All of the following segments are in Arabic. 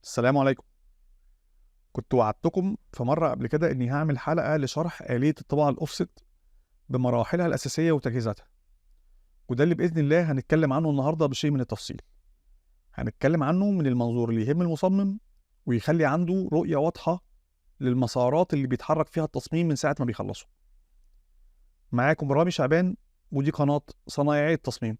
السلام عليكم. كنت وعدتكم في مرة قبل كده إني هعمل حلقة لشرح آلية الطباعة الأوفست بمراحلها الأساسية وتجهيزاتها، وده اللي بإذن الله هنتكلم عنه النهاردة بشيء من التفصيل. هنتكلم عنه من المنظور اللي يهم المصمم ويخلي عنده رؤية واضحة للمسارات اللي بيتحرك فيها التصميم من ساعة ما بيخلصه. معاكم رامي شعبان، ودي قناة صنايعي التصميم.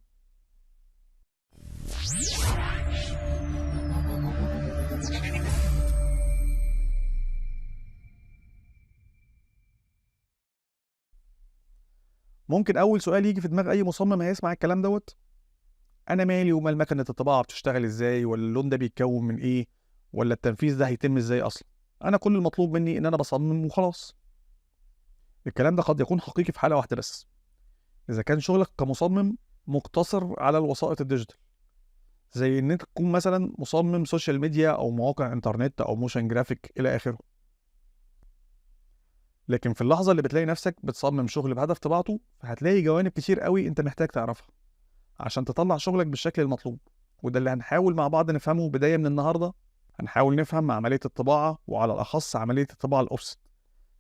ممكن أول سؤال يجي في دماغ أي مصمم هيسمع الكلام دوت: انا مالي ومال مكنه الطباعه بتشتغل ازاي، ولا اللون ده بيتكون من ايه، ولا التنفيذ ده هيتم ازاي اصلا؟ انا كل المطلوب مني ان انا بصمم وخلاص. الكلام ده قد يكون حقيقي في حاله واحده بس، اذا كان شغلك كمصمم مقتصر على الوسائط الديجيتال، زي ان انت تكون مثلا مصمم سوشيال ميديا او مواقع انترنت او موشن جرافيك الى اخره. لكن في اللحظه اللي بتلاقي نفسك بتصمم شغل بهدف طباعته، فهتلاقي جوانب كتير قوي انت محتاج تعرفها عشان تطلع شغلك بالشكل المطلوب. وده اللي هنحاول مع بعض نفهمه بداية من النهاردة. هنحاول نفهم عملية الطباعة، وعلى الأخص عملية الطباعة الأوفست،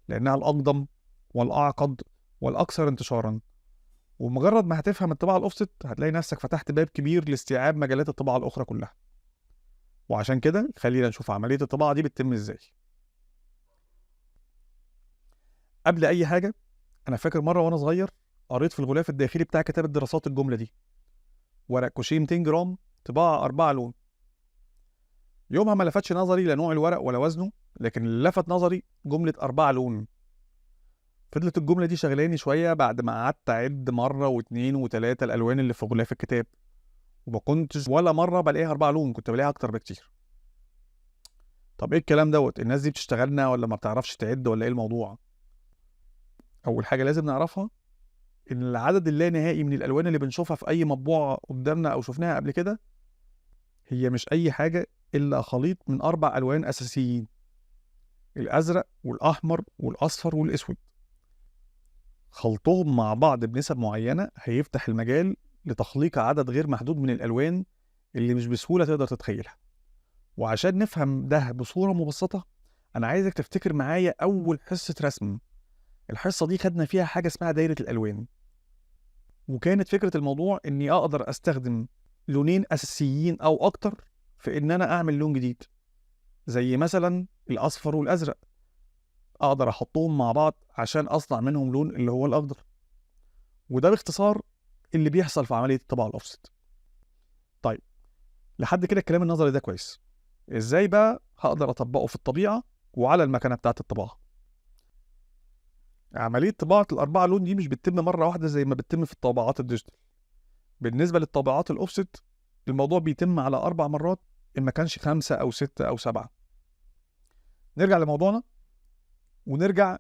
لأنها الأقدم والأعقد والأكثر انتشارا. ومجرد ما هتفهم الطباعة الأوفست هتلاقي نفسك فتحت باب كبير لاستيعاب مجالات الطباعة الأخرى كلها. وعشان كده خلينا نشوف عملية الطباعة دي بتتم إزاي. قبل أي حاجة، أنا فاكر مرة وأنا صغير قريت في الغلاف الداخلي بتاع كتاب الدراسات الجملة دي: ورق كوشيه 200 جرام، طباعة 4 لون. يومها ما لفتش نظري لا نوع الورق ولا وزنه، لكن اللي لفت نظري جملة 4 لون. فضلت الجملة دي شغلاني شوية بعد ما قعدت أعد مرة واتنين وتلاتة الألوان اللي في غلاف الكتاب، وما كنتش ولا مرة بلاقيها 4 لون، كنت بلاقيها أكتر بكتير. طب إيه الكلام دوت؟ الناس دي بتشتغلنا ولا ما بتعرفش تعد ولا إيه الموضوع؟ أول حاجة لازم نعرفها إن العدد اللانهائي من الألوان اللي بنشوفها في أي مطبوعة قدامنا أو شفناها قبل كده هي مش أي حاجة إلا خليط من 4 ألوان أساسيين: الأزرق والأحمر والأصفر والأسود. خلطهم مع بعض بنسب معينة هيفتح المجال لتخليق عدد غير محدود من الألوان اللي مش بسهولة تقدر تتخيلها. وعشان نفهم ده بصورة مبسطة، أنا عايزك تفتكر معايا أول حصة رسم. الحصة دي خدنا فيها حاجة اسمها دايرة الألوان، وكانت فكرة الموضوع إني أقدر أستخدم لونين أساسيين أو أكتر في إن أنا أعمل لون جديد، زي مثلا الأصفر والأزرق، أقدر أحطهم مع بعض عشان أصنع منهم لون اللي هو الأخضر. وده باختصار اللي بيحصل في عملية الطباعة الأوفست. طيب، لحد كده الكلام النظري ده كويس. ازاي بقى هقدر اطبقه في الطبيعة وعلى المكنة بتاعة الطباعة؟ عملية طباعة ال4 لون دي مش بتتم مرة واحدة زي ما بتتم في الطابعات الديجيتال. بالنسبة للطابعات الأوفست الموضوع بيتم على 4 مرات، إن ما كانش 5 أو 6 أو 7. نرجع لموضوعنا ونرجع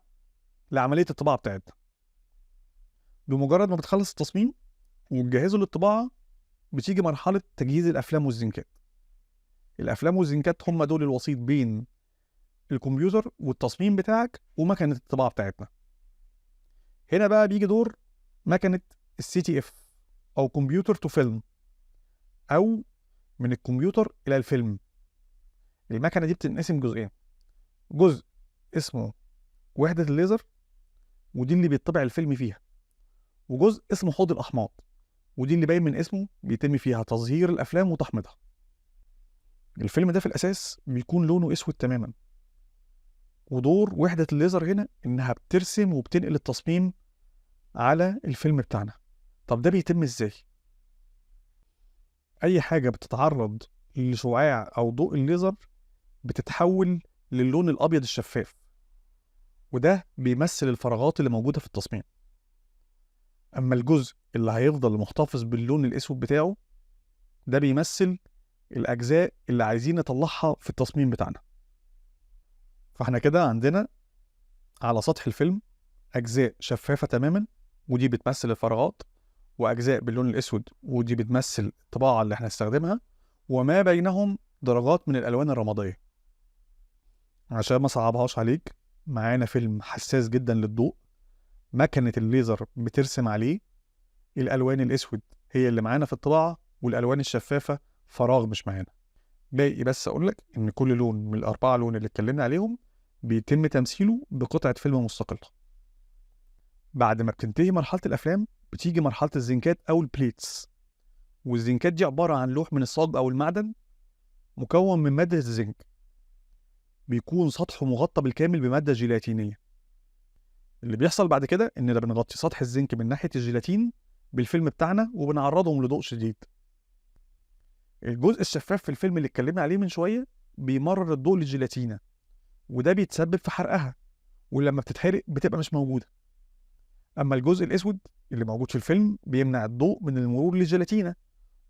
لعملية الطباعة بتاعتنا. بمجرد ما بتخلص التصميم وتجهزه للطباعة، بتيجي مرحلة تجهيز الأفلام والزنكات. الأفلام والزنكات هم دول الوسيط بين الكمبيوتر والتصميم بتاعك ومكنة الطباعة بتاعتنا. هنا بقى بيجي دور مكنة CTF أو كمبيوتر تو فيلم، أو من الكمبيوتر إلى الفيلم. المكنة دي بتنقسم جزئين: جزء اسمه وحدة الليزر، ودي اللي بيطبع الفيلم فيها، وجزء اسمه حوض الأحماض، ودي اللي باين من اسمه بيتم فيها تظهير الأفلام وتحميضها. الفيلم ده في الأساس بيكون لونه أسود تماما، ودور وحدة الليزر هنا إنها بترسم وبتنقل التصميم على الفيلم بتاعنا. طب ده بيتم إزاي؟ أي حاجة بتتعرض لشعاع أو ضوء الليزر بتتحول للون الأبيض الشفاف، وده بيمثل الفراغات اللي موجودة في التصميم. أما الجزء اللي هيفضل محتفظ باللون الأسود بتاعه ده بيمثل الأجزاء اللي عايزين نطلعها في التصميم بتاعنا. فاحنا كده عندنا على سطح الفيلم أجزاء شفافة تماما، ودي بتمثل الفراغات، وأجزاء باللون الأسود ودي بتمثل الطباعة اللي احنا هنستخدمها، وما بينهم درجات من الألوان الرمادية. عشان ما صعبهاش عليك، معانا فيلم حساس جدا للضوء، مكنة الليزر بترسم عليه. الألوان الأسود هي اللي معانا في الطباعة، والألوان الشفافة فراغ مش معانا. باقي بس اقول لك ان كل لون من الاربعه لون اللي اتكلمنا عليهم بيتم تمثيله بقطعه فيلم مستقله. بعد ما بتنتهي مرحله الافلام بتيجي مرحله الزنكات او البليتس، والزنكات دي عباره عن لوح من الصاج او المعدن مكون من ماده الزنك، بيكون سطحه مغطى بالكامل بماده جيلاتينيه. اللي بيحصل بعد كده اننا بنغطي سطح الزنك من ناحيه الجيلاتين بالفيلم بتاعنا وبنعرضهم لضوء شديد. الجزء الشفاف في الفيلم اللي اتكلمنا عليه من شويه بيمرر الضوء للجيلاتينه، وده بيتسبب في حرقها، ولما بتتحرق بتبقى مش موجوده. اما الجزء الاسود اللي موجود في الفيلم بيمنع الضوء من المرور للجيلاتينه،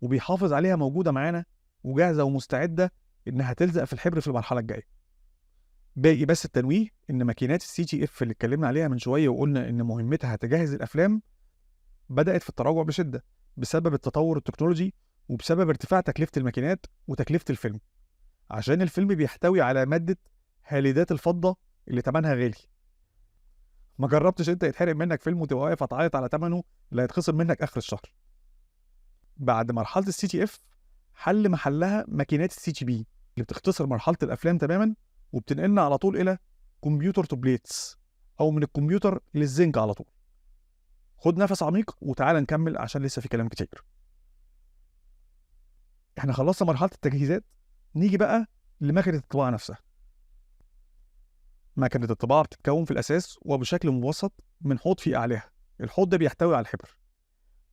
وبيحافظ عليها موجوده معانا وجاهزه ومستعده انها تلزق في الحبر في المرحله الجايه. باقي بس التنويه ان ماكينات السي تي اف اللي اتكلمنا عليها من شويه وقلنا ان مهمتها تجهز الافلام بدات في التراجع بشده بسبب التطور التكنولوجي وبسبب ارتفاع تكلفه الماكينات وتكلفه الفيلم، عشان الفيلم بيحتوي على ماده هاليدات الفضه اللي تمنها غالي. ما جربتش انت يتحرق منك فيلم وتبقى واقف هتعيط على ثمنه اللي هيتخصم منك اخر الشهر. بعد مرحله السي تي اف حل محلها ماكينات السي تي بي اللي بتختصر مرحله الافلام تماما وبتنقلنا على طول الى كمبيوتر تو بليتس، او من الكمبيوتر للزنك على طول. خد نفس عميق وتعالى نكمل عشان لسه في كلام كتير. احنا خلصنا مرحله التجهيزات، نيجي بقى لمكنه الطباعه نفسها. مكنه الطباعه بتتكون في الاساس وبشكل مبسط من حوض في اعلاها. الحوض ده بيحتوي على الحبر،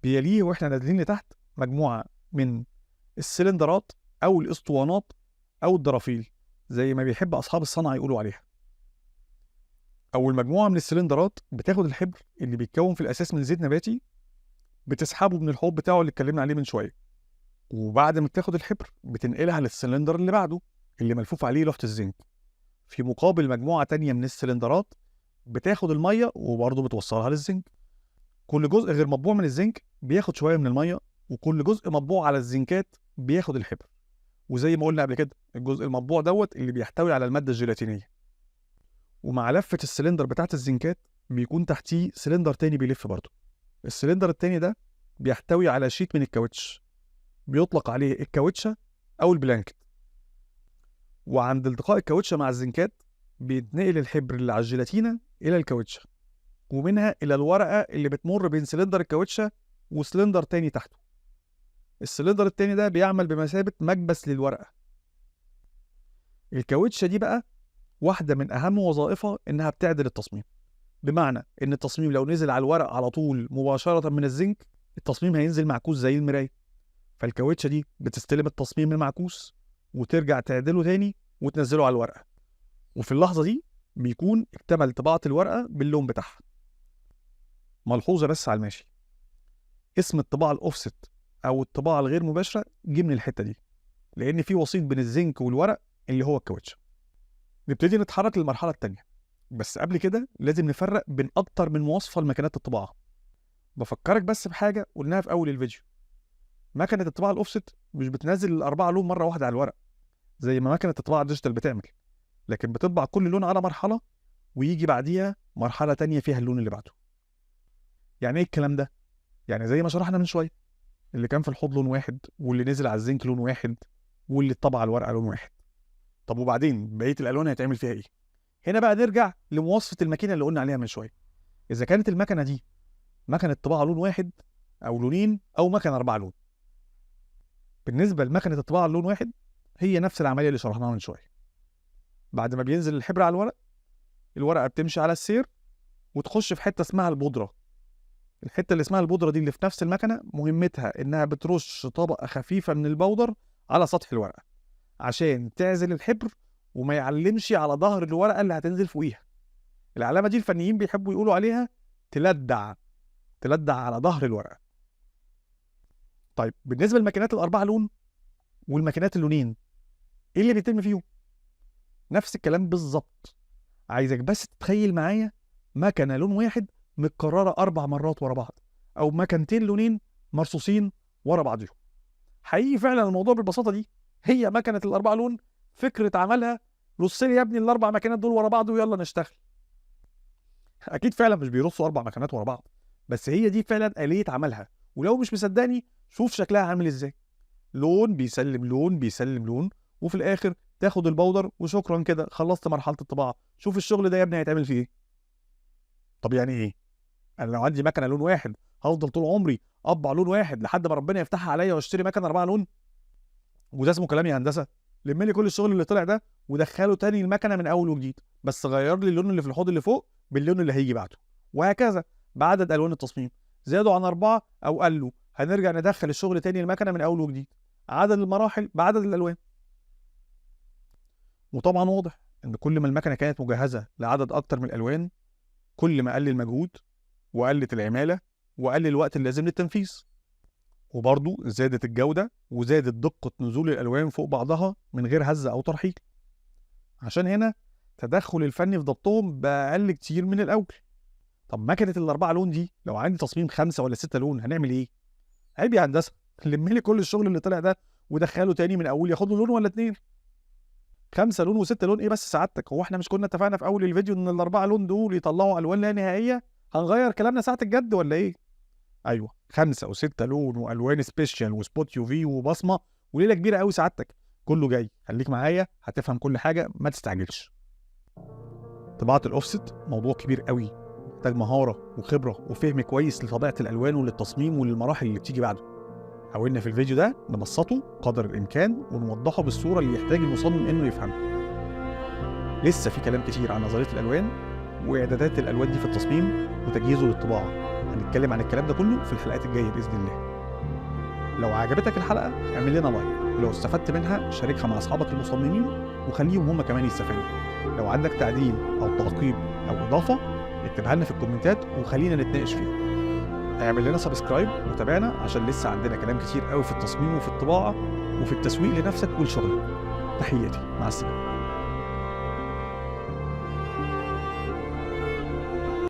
بيليه واحنا نازلين لتحت مجموعه من السلندرات او الاسطوانات او الدرافيل زي ما بيحب اصحاب الصنعه يقولوا عليها. اول مجموعه من السلندرات بتاخد الحبر اللي بيتكون في الاساس من زيت نباتي، بتسحبه من الحوض بتاعه اللي اتكلمنا عليه من شويه، وبعد ما بتاخد الحبر بتنقلها للسلندر اللي بعده اللي ملفوف عليه لوحه الزنك. في مقابل مجموعه تانية من السلندرات بتاخد الميه وبرضه بتوصلها للزنك. كل جزء غير مطبوع من الزنك بياخد شويه من الميه، وكل جزء مطبوع على الزنكات بياخد الحبر. وزي ما قلنا قبل كده الجزء المطبوع دوت اللي بيحتوي على الماده الجيلاتينيه. ومع لفه السلندر بتاعت الزنكات بيكون تحتيه سلندر تاني بيلف برضه. السلندر التاني ده بيحتوي على شيت من الكاوتش بيطلق عليه الكاوتشة او البلانكت. وعند التقاء الكاوتشة مع الزنكات بيتنقل الحبر اللي على الجيلاتينة الى الكاوتشة، ومنها الى الورقة اللي بتمر بين سلندر الكاوتشة وسلندر تاني تحته. السلندر التاني ده بيعمل بمثابة مكبس للورقة. الكاوتشة دي بقى واحدة من أهم وظائفها إنها بتعدل التصميم، بمعنى إن التصميم لو نزل على الورق على طول مباشرة من الزنك التصميم هينزل معكوس زي المراية. فالكاوتشة دي بتستلم التصميم المعكوس وترجع تعدله تاني وتنزله على الورقة، وفي اللحظة دي بيكون اكتمل طباعة الورقة باللون بتاعها. ملحوظة بس على الماشي، اسم الطباعة الأوفست أو الطباعة الغير مباشرة جه من الحتة دي، لأن في وسيط بين الزنك والورق اللي هو الكاوتشة. نبتدي نتحرك للمرحلة التانية، بس قبل كده لازم نفرق بين أكتر من مواصفة لمكنات الطباعة. بفكرك بس بحاجة قلناها في أول الفيديو، مكنة الطباعة الأوفست مش بتنزل الأربعة لون مرة واحدة على الورق زي ما مكنة الطباعة الديجيتال بتعمل، لكن بتطبع كل لون على مرحلة ويجي بعديها مرحلة تانية فيها اللون اللي بعده. يعني ايه الكلام ده؟ يعني زي ما شرحنا من شوية، اللي كان في الحوض لون واحد واللي نزل على الزنك لون واحد واللي اتطبع على الورقة لون واحد. طب وبعدين بقية الألوان هيتعمل فيها ايه؟ هنا بقى نرجع لمواصفة الماكينة اللي قلنا عليها من شوية. إذا كانت المكنة دي مكنة طباعة لون واحد أو لونين أو مكنة 4 لون. بالنسبة لمكنة الطباعة اللون واحد هي نفس العملية اللي شرحناها من شوية. بعد ما بينزل الحبر على الورق، الورقة بتمشي على السير وتخش في حتة اسمها البودرة. الحتة اللي اسمها البودرة دي اللي في نفس المكنة مهمتها إنها بترش طبقة خفيفة من البودر على سطح الورقة عشان تعزل الحبر وما يعلمش على ظهر الورقة اللي هتنزل فوقيها. العلامة دي الفنيين بيحبوا يقولوا عليها تلدع على ظهر الورقة. طيب بالنسبة للماكينات الأربعة لون والماكينات اللونين إيه اللي بيتم فيهم؟ نفس الكلام بالظبط. عايزك بس تتخيل معايا مكنة لون واحد متكررة 4 مرات ورا بعض، أو مكنتين لونين مرصوصين ورا بعضهم. حقيقي فعلا الموضوع بالبساطة دي، هي مكنة ال4 لون فكرة عملها رص لي يا ابني ال4 مكنات دول ورا بعض ويلا نشتغل. أكيد فعلا مش بيرصوا 4 مكنات ورا بعض، بس هي دي فعلا آلية عملها. ولو مش مصدقني شوف شكلها عامل ازاي، لون بيسلم لون بيسلم لون، وفي الاخر تاخد البودر وشكرا كده خلصت مرحله الطباعه. شوف الشغل ده يا ابني هيتعمل فيه ايه. طب يعني ايه؟ انا لو عندي مكنه لون واحد هفضل طول عمري اطبع لون واحد لحد ما ربنا يفتحها عليا واشتري مكنه 4 لون؟ وده اسمه كلام يا هندسه؟ لم لي كل الشغل اللي طلع ده ودخله تاني المكنه من اول وجديد، بس غير لي اللون اللي في الحوض اللي فوق باللون اللي هيجي بعده، وهكذا بعدد الوان التصميم. زادوا عن 4 او قلوا هنرجع ندخل الشغل تاني المكنه من اول وجديد، عدد المراحل بعدد الالوان. وطبعا واضح ان كل ما المكنه كانت مجهزه لعدد اكتر من الالوان كل ما قل المجهود وقلت العماله وقل الوقت اللازم للتنفيذ، وبرضه زادت الجوده وزادت دقه نزول الالوان فوق بعضها من غير هزه او ترحيل. عشان هنا تدخل الفني في ضبطهم بقى اقل كتير من الاول. طب مكنه ال4 لون دي لو عندي تصميم 5 ولا 6 لون هنعمل ايه؟ عيب يا هندسه، لم لي كل الشغل اللي طلع ده ودخله تاني من اول ياخد له لون ولا 2. 5 لون و6 لون ايه بس سعادتك؟ هو احنا مش كنا اتفقنا في اول الفيديو ان ال4 لون دول يطلعوا الوان لا نهائيه؟ هنغير كلامنا ساعه الجد ولا ايه؟ ايوه 5 و6 لون والوان سبيشال وسبوت يو في وبصمه وليله كبيره قوي سعادتك. كله جاي، خليك معايا هتفهم كل حاجه ما تستعجلش. طباعه الاوفست موضوع كبير قوي، محتاج مهاره وخبره وفهم كويس لطبيعه الالوان وللتصميم وللمراحل اللي بتيجي بعده. حاولنا في الفيديو ده نبسطه قدر الامكان ونوضحه بالصوره اللي يحتاج المصمم انه يفهمها. لسه في كلام كتير عن نظريه الالوان واعدادات الالوان دي في التصميم وتجهيزه للطباعه، هنتكلم عن الكلام ده كله في الحلقات الجايه باذن الله. لو عجبتك الحلقه اعمل لنا لايك، ولو استفدت منها شاركها مع اصحابك المصممين وخليهم هم كمان يستفادوا. لو عندك تعديل او تعقيب او اضافه اكتبها لنا في الكومنتات وخلينا نتناقش فيها. اعمل لنا سبسكرايب وتابعنا عشان لسه عندنا كلام كتير قوي في التصميم وفي الطباعه وفي التسويق لنفسك ولشغلك. تحياتي، مع السلامه.